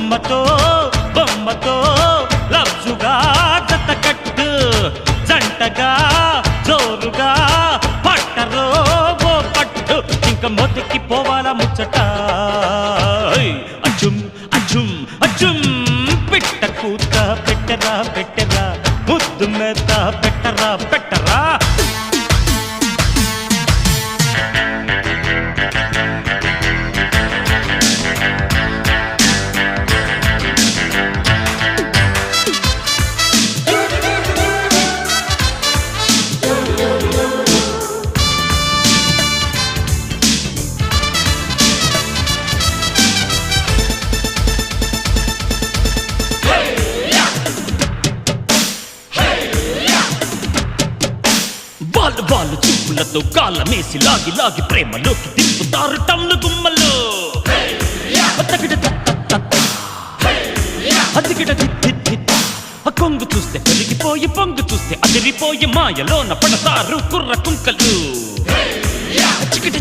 అమ్మతో బొమ్మతో లవ్జుగా జతకట్టు జంటగా జోరుగా పట్టరో ఓ పట్టు ఇంక మొదకి పోవాల ముచ్చట అజుం అజుం అజుం పిట్ట కూత పెట్టరా పెట్టరా ముద్దు మేత పెట్టరా పెట్టరా వాళ్ళు చూపులతో కాళ్ళమేసి లాగి లాగి ప్రేమలోకి దింపుతారు టమ్లు గుమ్మలు కొంగు చూస్తే పెరిగిపోయి పొంగు చూస్తే అదిరిపోయి మాయలోన పడతారు కుర్ర కుంకలు చికిటి